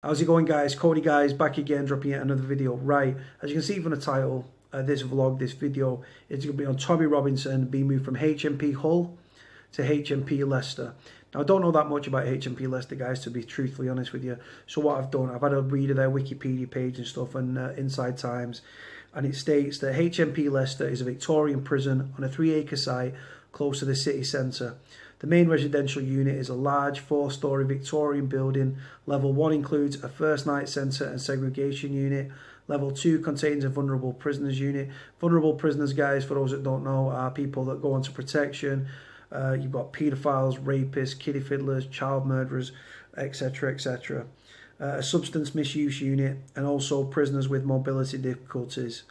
How's it going, guys? Cody guys back again, dropping yet another video. Right, as you can see from the title, this vlog, this video, it's going to be on Tommy Robinson being moved from HMP Hull to HMP Leicester. Now, I don't know that much about HMP Leicester, guys, to be truthfully honest with you. So what I've done, I've had a read of their Wikipedia page and stuff and Inside Times, and it states that HMP Leicester is a Victorian prison on a 3-acre site close to the city centre. The main residential unit is a large 4-storey Victorian building. Level 1 includes a first night centre and segregation unit. Level 2 contains a vulnerable prisoners unit. Vulnerable prisoners, guys, for those that don't know, are people that go into protection. You've got paedophiles, rapists, kiddie fiddlers, child murderers, etc., etc. A substance misuse unit, and also prisoners with mobility difficulties.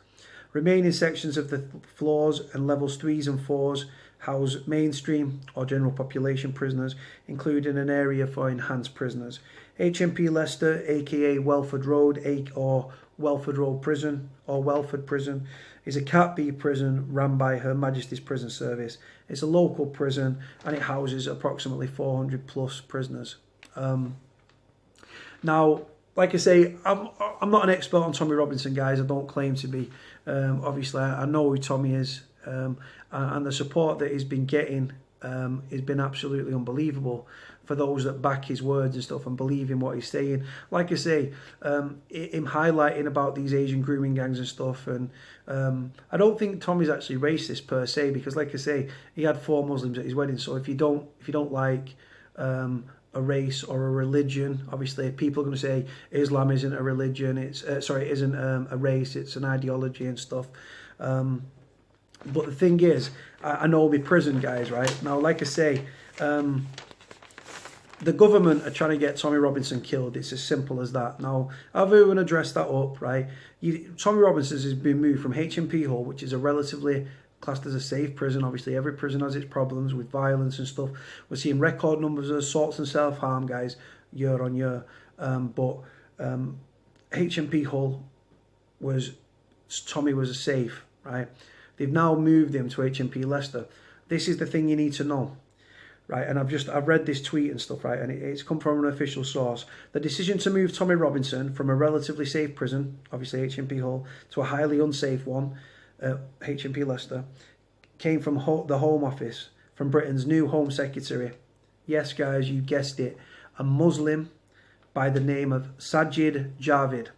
Remaining sections of the floors and levels 3s and 4s house mainstream or general population prisoners, including an area for enhanced prisoners. HMP Leicester, aka Welford Road or Welford Road Prison or Welford Prison, is a Cat B prison run by Her Majesty's Prison Service. It's a local prison and it houses approximately 400 plus prisoners. Now, like I say, I'm not an expert on Tommy Robinson, guys. I don't claim to be. Obviously, I know who Tommy is, and the support that he's been getting has been absolutely unbelievable for those that back his words and stuff and believe in what he's saying. Like I say, him highlighting about these Asian grooming gangs and stuff, and I don't think Tommy's actually racist per se, because like I say, he had 4 Muslims at his wedding. So if you don't like a race or a religion, obviously people are going to say Islam isn't a religion, it's sorry, it isn't a race, it's an ideology and stuff. But the thing is, I know my prison, guys, right? Now, like I say, the government are trying to get Tommy Robinson killed. It's as simple as that. Now, I've even addressed that up, right? Tommy Robinson has been moved from HMP Hull, which is a relatively classed as a safe prison. Obviously, every prison has its problems with violence and stuff. We're seeing record numbers of assaults and self-harm, guys, year on year. But HMP Hull Tommy was a safe, right? They've now moved him to HMP Leicester. This is the thing you need to know, right? And I've read this tweet and stuff, right? And it's come from an official source. The decision to move Tommy Robinson from a relatively safe prison, obviously HMP Hull, to a highly unsafe one, HMP Leicester, came from the Home Office, from Britain's new Home Secretary. Yes, guys, you guessed it, a Muslim by the name of Sajid Javid,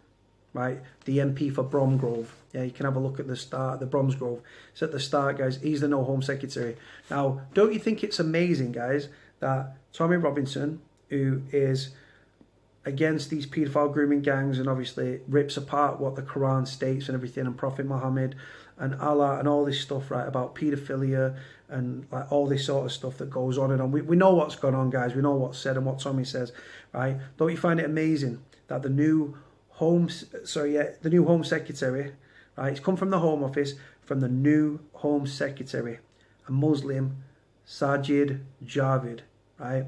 right? The MP for Bromgrove. Yeah, you can have a look at the start, the Bromsgrove. It's at the start, guys. He's the new Home Secretary. Now, don't you think it's amazing, guys, that Tommy Robinson, who is against these paedophile grooming gangs and obviously rips apart what the Quran states and everything, and Prophet Muhammad and Allah and all this stuff, right, about paedophilia and like all this sort of stuff that goes on and on. We know what's going on, guys. We know what's said and what Tommy says, right? Don't you find it amazing that the new Home Secretary, right, it's come from the Home Office, from the new Home Secretary, a Muslim, Sajid Javid, right?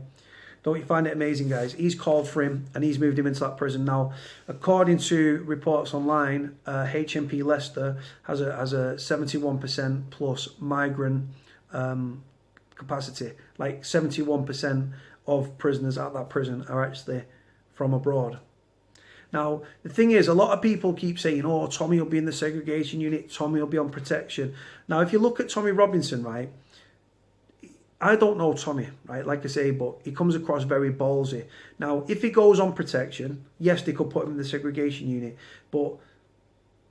Don't you find it amazing, guys? He's called for him and he's moved him into that prison. Now, according to reports online, HMP Leicester has a 71% plus migrant capacity. Like 71% of prisoners at that prison are actually from abroad. Now, the thing is, a lot of people keep saying, oh, Tommy will be in the segregation unit, Tommy will be on protection. Now, if you look at Tommy Robinson, right, I don't know Tommy, right, like I say, but he comes across very ballsy. Now, if he goes on protection, yes, they could put him in the segregation unit, but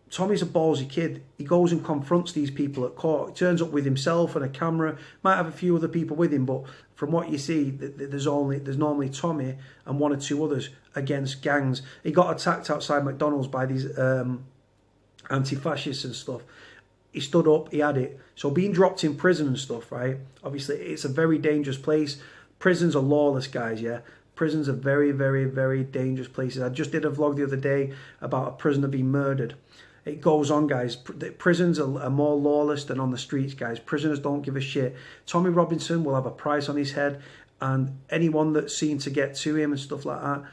Tommy's a ballsy kid. He goes and confronts these people at court. He turns up with himself and a camera. Might have a few other people with him, but from what you see, there's normally Tommy and 1 or 2 others against gangs. He got attacked outside McDonald's by these anti-fascists and stuff. He stood up, he had it. So being dropped in prison and stuff, right? Obviously, it's a very dangerous place. Prisons are lawless, guys, yeah? Prisons are very, very, very dangerous places. I just did a vlog the other day about a prisoner being murdered. It goes on, guys. Prisons are more lawless than on the streets, guys. Prisoners don't give a shit. Tommy Robinson will have a price on his head, and anyone that's seen to get to him and stuff like that,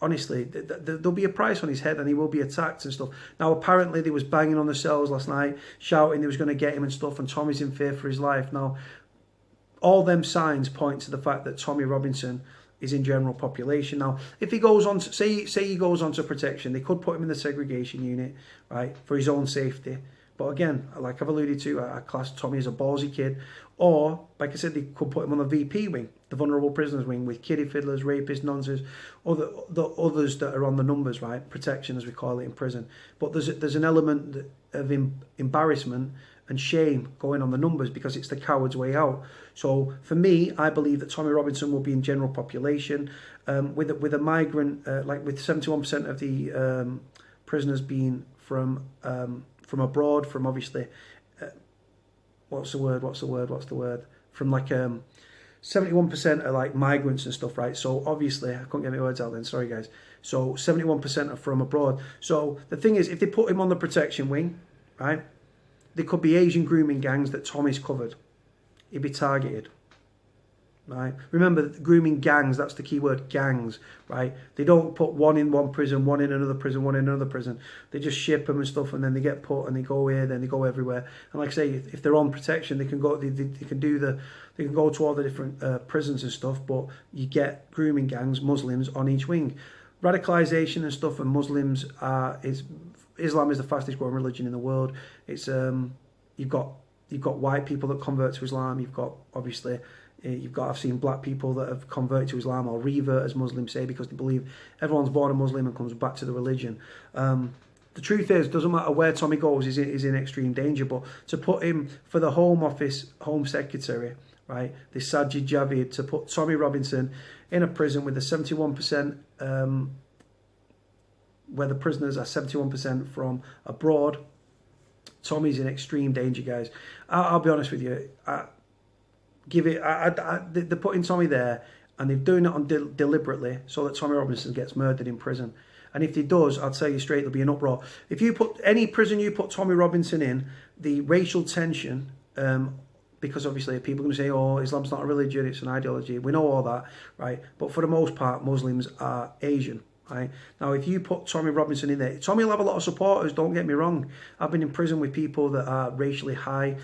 honestly, there'll be a price on his head and he will be attacked and stuff. Now, apparently, they was banging on the cells last night, shouting they was going to get him and stuff, and Tommy's in fear for his life. Now, all them signs point to the fact that Tommy Robinson is in general population. Now, if he goes on to, say he goes on to protection, they could put him in the segregation unit, right, for his own safety. But again, like I've alluded to, I class Tommy as a ballsy kid. Or, like I said, they could put him on the VP wing, the vulnerable prisoners wing, with kiddie fiddlers, rapists, nonsense, the others that are on the numbers, right? Protection, as we call it in prison. But there's an element of embarrassment and shame going on the numbers because it's the coward's way out. So for me, I believe that Tommy Robinson will be in general population, with a migrant, like with 71% of the prisoners being from abroad, from obviously, what's the word? From like 71% are like migrants and stuff, right? So obviously, I couldn't get my words out then, sorry guys. So 71% are from abroad. So the thing is, if they put him on the protection wing, right, there could be Asian grooming gangs that Tommy's covered. He'd be targeted, right? Remember, grooming gangs, that's the key word, gangs, right? They don't put one in one prison, one in another prison, one in another prison. They just ship them and stuff, and then they get put and they go here, then they go everywhere. And like I say, if they're on protection, they can go, they can go to all the different prisons and stuff, but you get grooming gangs, Muslims on each wing. Radicalisation and stuff, and Muslims Islam is the fastest growing religion in the world. It's you've got white people that convert to Islam. You've got obviously I've seen black people that have converted to Islam or revert, as Muslims say, because they believe everyone's born a Muslim and comes back to the religion. The truth is, doesn't matter where Tommy goes, he's in extreme danger. But to put him for the Home Office Home Secretary, right, this Sajid Javid, to put Tommy Robinson in a prison with a 71%. Where the prisoners are 71% from abroad, Tommy's in extreme danger, guys. I'll be honest with you. They're putting Tommy there, and they're doing it deliberately so that Tommy Robinson gets murdered in prison. And if he does, I'll tell you straight, there'll be an uproar. If you put any prison you put Tommy Robinson in, the racial tension, because obviously people are going to say, oh, Islam's not a religion, it's an ideology. We know all that, right? But for the most part, Muslims are Asian. Right. Now, if you put Tommy Robinson in there, Tommy will have a lot of supporters, don't get me wrong. I've been in prison with people that are racially high,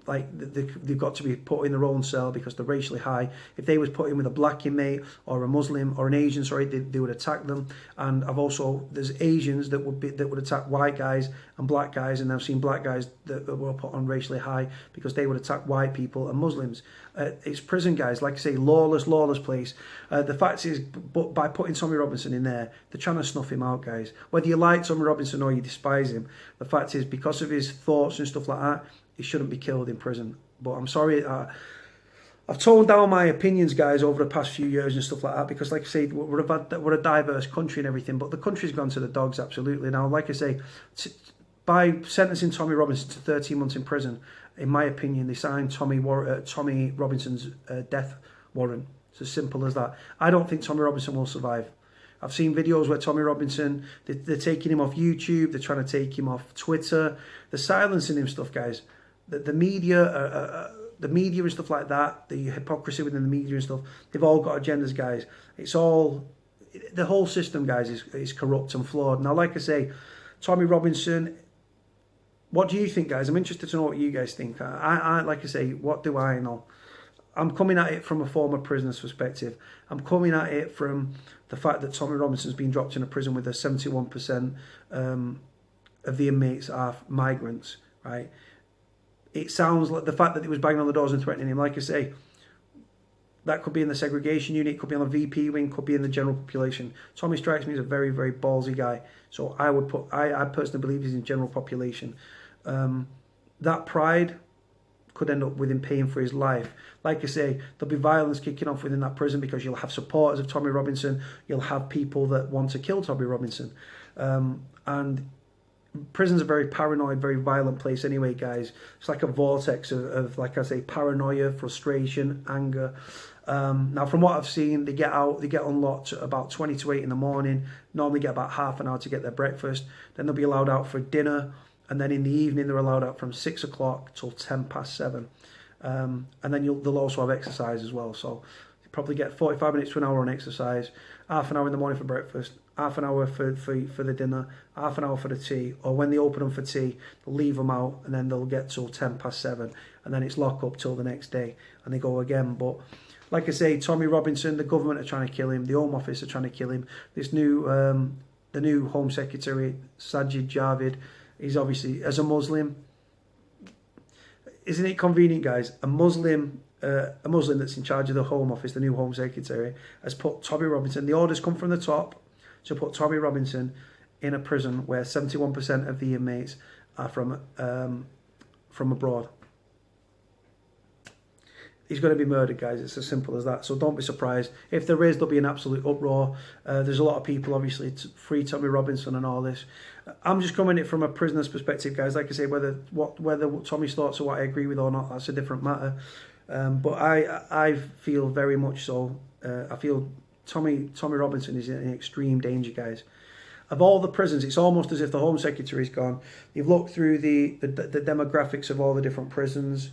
like they've got to be put in their own cell because they're racially high. If they was put in with a black inmate or a Muslim or an Asian, they would attack them. And there's Asians that would attack white guys and black guys, and I've seen black guys that were put on racially high because they would attack white people and Muslims. It's prison, guys, like I say, lawless place. The fact is, but by putting Tommy Robinson in there, they're trying to snuff him out, guys. Whether you like Tommy Robinson or you despise him, the fact is, because of his thoughts and stuff like that, he shouldn't be killed in prison. But I'm sorry, I've toned down my opinions, guys, over the past few years and stuff like that, because like I say, we're a diverse country and everything, but the country's gone to the dogs, absolutely. Now, like I say, by sentencing Tommy Robinson to 13 months in prison, in my opinion, they signed Tommy Robinson's death warrant. It's as simple as that. I don't think Tommy Robinson will survive. I've seen videos where Tommy Robinson, they're taking him off YouTube, they're trying to take him off Twitter, they're silencing him stuff, guys. The media and stuff like that, the hypocrisy within the media and stuff, they've all got agendas, guys. The whole system, guys, is corrupt and flawed. Now, like I say, Tommy Robinson, what do you think, guys? I'm interested to know what you guys think. I like I say, what do I know? I'm coming at it from a former prisoner's perspective. I'm coming at it from the fact that Tommy Robinson's been dropped in a prison with a 71% of the inmates are migrants, right? It sounds like the fact that he was banging on the doors and threatening him, like I say, that could be in the segregation unit, could be on the VP wing, could be in the general population. Tommy strikes me as a very, very ballsy guy. So I personally believe he's in general population. That pride could end up with him paying for his life. Like I say, there'll be violence kicking off within that prison because you'll have supporters of Tommy Robinson. You'll have people that want to kill Tommy Robinson. And prison's a very paranoid, very violent place anyway, guys. It's like a vortex of like I say, paranoia, frustration, anger. Now, from what I've seen, they get unlocked at about 20 to 8 in the morning. Normally get about half an hour to get their breakfast. Then they'll be allowed out for dinner. And then in the evening, they're allowed out from 6 o'clock till 7:10. And then they'll also have exercise as well. So probably get 45 minutes to an hour on exercise, half an hour in the morning for breakfast, half an hour for the dinner, half an hour for the tea, or when they open them for tea, they'll leave them out and then they'll get till 7:10, and then it's lock up till the next day and they go again. But like I say, Tommy Robinson, the government are trying to kill him, the Home Office are trying to kill him. This new, the new Home Secretary, Sajid Javid, he's obviously, as a Muslim, isn't it convenient, guys? A Muslim that's in charge of the Home Office, the new Home Secretary, has put Tommy Robinson, the orders come from the top, to put Tommy Robinson in a prison where 71% of the inmates are from abroad. He's going to be murdered, guys. It's as simple as that. So don't be surprised. If there is, there'll be an absolute uproar. There's a lot of people, obviously, to free Tommy Robinson and all this. I'm just coming at it from a prisoner's perspective, guys. Like I say, whether Tommy's thoughts are what I agree with or not, that's a different matter. But I feel very much so. I feel Tommy Robinson is in extreme danger, guys. Of all the prisons, it's almost as if the Home Secretary's gone. You've looked through the demographics of all the different prisons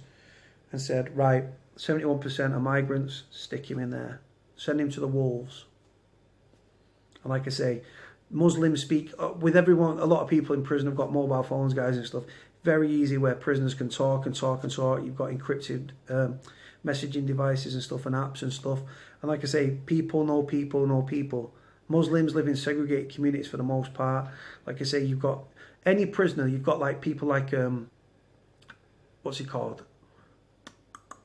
and said, right, 71% are migrants, stick him in there. Send him to the wolves. And like I say, Muslims speak with everyone. A lot of people in prison have got mobile phones, guys, and stuff. Very easy where prisoners can talk and talk and talk. You've got encrypted messaging devices and stuff and apps and stuff. And like I say, people know people know people. Muslims live in segregated communities for the most part. Like I say, you've got any prisoner, you've got like people like, what's he called?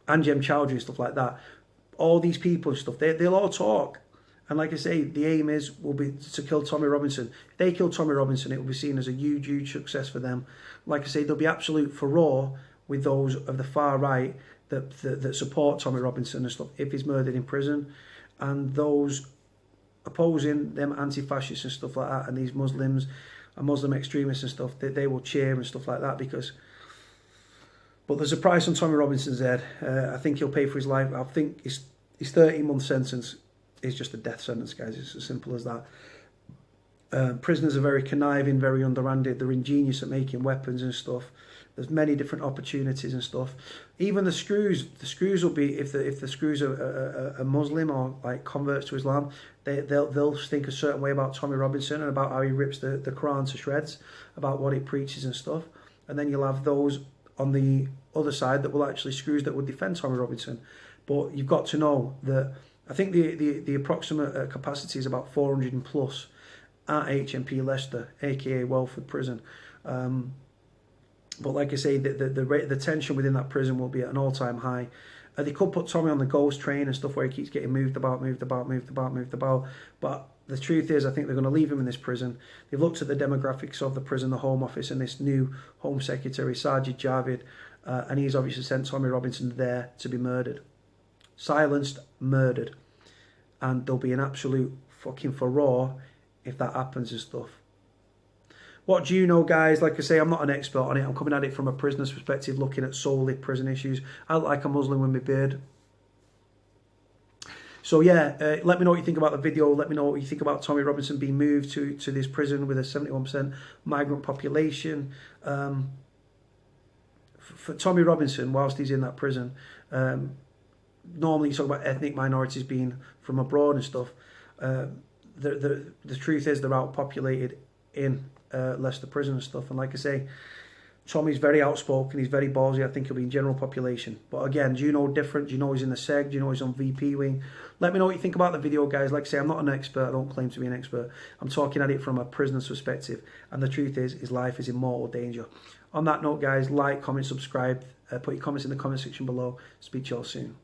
Anjem Chowdhury and stuff like that. All these people and stuff, they'll all talk. And like I say, the aim will be to kill Tommy Robinson. If they kill Tommy Robinson, it will be seen as a huge, huge success for them. Like I say, there'll be absolute furore with those of the far right that support Tommy Robinson and stuff if he's murdered in prison. And those opposing them anti-fascists and stuff like that, and these Muslims and Muslim extremists and stuff, they will cheer and stuff like that because... But there's a price on Tommy Robinson's head. I think he'll pay for his life. I think his 13-month sentence is just a death sentence, guys. It's as simple as that. Prisoners are very conniving, very underhanded. They're ingenious at making weapons and stuff. There's many different opportunities and stuff. Even the screws will be, if the screws are a Muslim or like converts to Islam, they'll think a certain way about Tommy Robinson and about how he rips the Quran to shreds, about what it preaches and stuff. And then you'll have those on the other side that will actually screws that would defend Tommy Robinson. But you've got to know that I think the approximate capacity is about 400 and plus at HMP Leicester, aka Welford Prison. But like I say, the tension within that prison will be at an all-time high. They could put Tommy on the ghost train and stuff where he keeps getting moved about. But the truth is, I think they're going to leave him in this prison. They've looked at the demographics of the prison, the Home Office, and this new Home Secretary, Sajid Javid, and he's obviously sent Tommy Robinson there to be murdered. Silenced, murdered. And there'll be an absolute fucking furore if that happens and stuff. What do you know, guys? Like I say, I'm not an expert on it. I'm coming at it from a prisoner's perspective, looking at solely prison issues. I look like a Muslim with my beard. So yeah, let me know what you think about the video. Let me know what you think about Tommy Robinson being moved to this prison with a 71% migrant population. For Tommy Robinson, whilst he's in that prison, normally you talk about ethnic minorities being from abroad and stuff. The truth is they're outpopulated in Leicester prison and stuff. And like I say, Tommy's very outspoken, he's very ballsy. I think he'll be in general population. But again, do you know different? Do you know he's in the SEG? Do you know he's on VP wing? Let me know what you think about the video, guys. Like I say, I'm not an expert. I don't claim to be an expert. I'm talking at it from a prisoner's perspective. And the truth is, his life is in mortal danger. On that note, guys, like, comment, subscribe. Put your comments in the comment section below. Speak to you all soon.